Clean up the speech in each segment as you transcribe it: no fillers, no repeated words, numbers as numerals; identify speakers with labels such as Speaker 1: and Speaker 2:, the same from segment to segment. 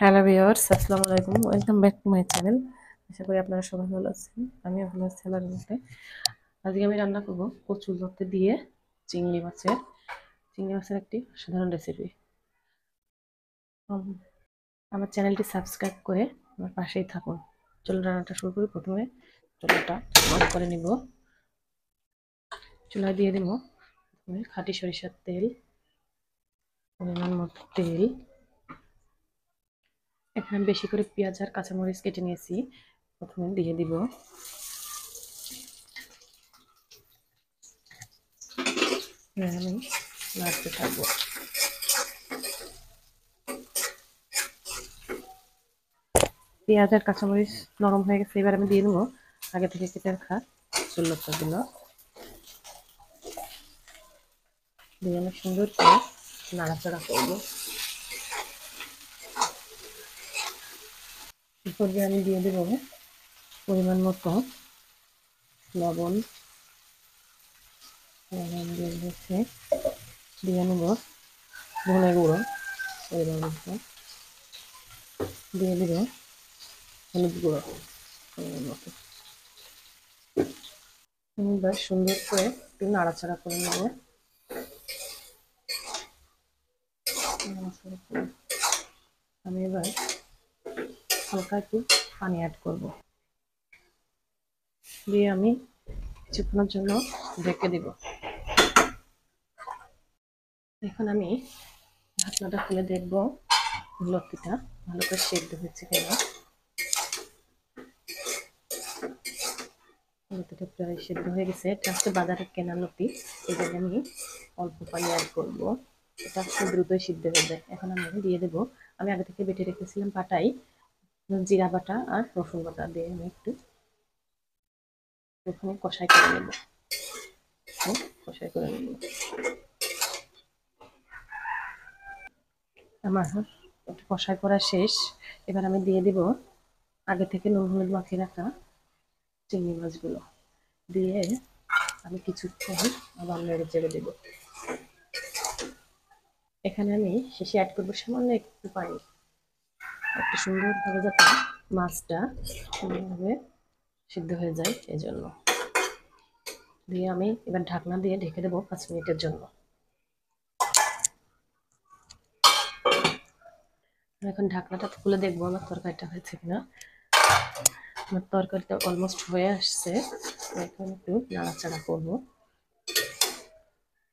Speaker 1: Hello viewers, আসসালামু আলাইকুম। Welcome back to my channel. আশা করি আপনারা সবাই ভালো আছেন। আমিও ভালো আছি আল্লাহর রহমতে। আজকে আমি রান্না করব কচুলতি দিয়ে চিংড়ি মাছের একটি সাধারণ রেসিপি। আমার চ্যানেলটি সাবস্ক্রাইব করে আমার পাশেই থাকুন। চলুন রান্নাটা শুরু করি। প্রথমে চুলাটা অন করে নিব। চুলায় দিয়ে দেব খাঁটি সরিষার তেল, পরিমাণ মতো তেল। এখানে বেশি করে পেঁয়াজ আর কাঁচামরিচ কেটে নিয়েছি। প্রথমে দিয়ে দিব। আমি নাড়তে থাকবো। পেঁয়াজ আর কাঁচামরিচ নরম হয়ে গেছে। এবার আমি দিয়ে দেবো আগে থেকে কেটে রাখা কচুরলতাগুলো। দিয়ে আমি সুন্দর করে নাড়াচাড়া করবো। এরপর আমি দিয়ে দেবো পরিমাণ মতো লবণ। দিয়ে দিচ্ছি। দিয়ে নেব ধনে গুঁড়ো পরিমাণ মতো। দিয়ে দেব হলুদ গুঁড়ো পরিমাণ মতো। এবার সুন্দর করে একটু নাড়াচাড়া করে নেব। আমি এবার হালকা একটু পানি অ্যাড করব। দিয়ে আমি কিছুক্ষণের জন্য ঢেকে দেব। এখন আমি ঢাকনাটা খুলে দেখব লতিটা ভালো করে সেদ্ধ হচ্ছে কিনা। লতিটা প্রায় সেদ্ধ হয়ে গেছে। এটা হচ্ছে বাজারে কেনা লতি, এই জন্য আমি অল্প পানি অ্যাড করবো। এটা খুব দ্রুতই সিদ্ধ হয়ে যায়। এখন আমি দিয়ে দেবো, আমি আগে থেকে বেটে রেখেছিলাম পাটাই জিরা বাটা আর রসুন বাটা দিয়ে আমি একটু প্রথমে কষাই করে নেব। কষাই করে নেব। আমার কষাই করা শেষ। এবার আমি দিয়ে দিব আগে থেকে নুন হলুদ মাখিয়ে রাখা চিংড়ি মাছগুলো। দিয়ে আমি কিছুক্ষণ আবার নেড়ে চেড়ে দেব। এখানে আমি শেষে অ্যাড করবো সামান্য একটু পানি, একটু সুন্দরভাবে যাতে মাছটা সুন্দরভাবে সিদ্ধ হয়ে যায় এই জন্য। দিয়ে আমি এবার ঢাকনা দিয়ে ঢেকে দেবো 5 মিনিটের জন্য। এখন ঢাকনাটা খুলে দেখবো আমার তরকারিটা হয়েছে কিনা। আমার তরকারিটা অলমোস্ট হয়ে আসছে। এখন একটু নাড়াচাড়া করবো।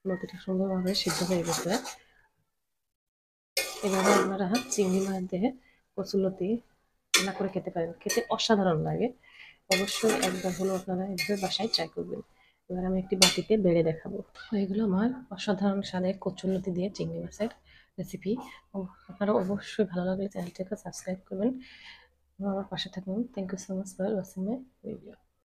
Speaker 1: লতিটা সুন্দরভাবে সিদ্ধ হয়ে গেছে। এভাবে আপনারা চিংড়ি মাছ দিয়ে কচুলতি রান্না করে খেতে পারেন। খেতে অসাধারণ লাগে। অবশ্যই একবার হলেও আপনারা এভাবে বাসায় ট্রাই করবেন। এবার আমি একটি বাটিতে বেড়ে দেখাবো। এগুলো আমার অসাধারণ স্বাদের কচুলতি দিয়ে চিংড়ি মাছের রেসিপি। আপনারা অবশ্যই ভালো লাগলে চ্যানেলটিকে সাবস্ক্রাইব করবেন, আমার পাশে থাকুন। Thank you so much for watching my video.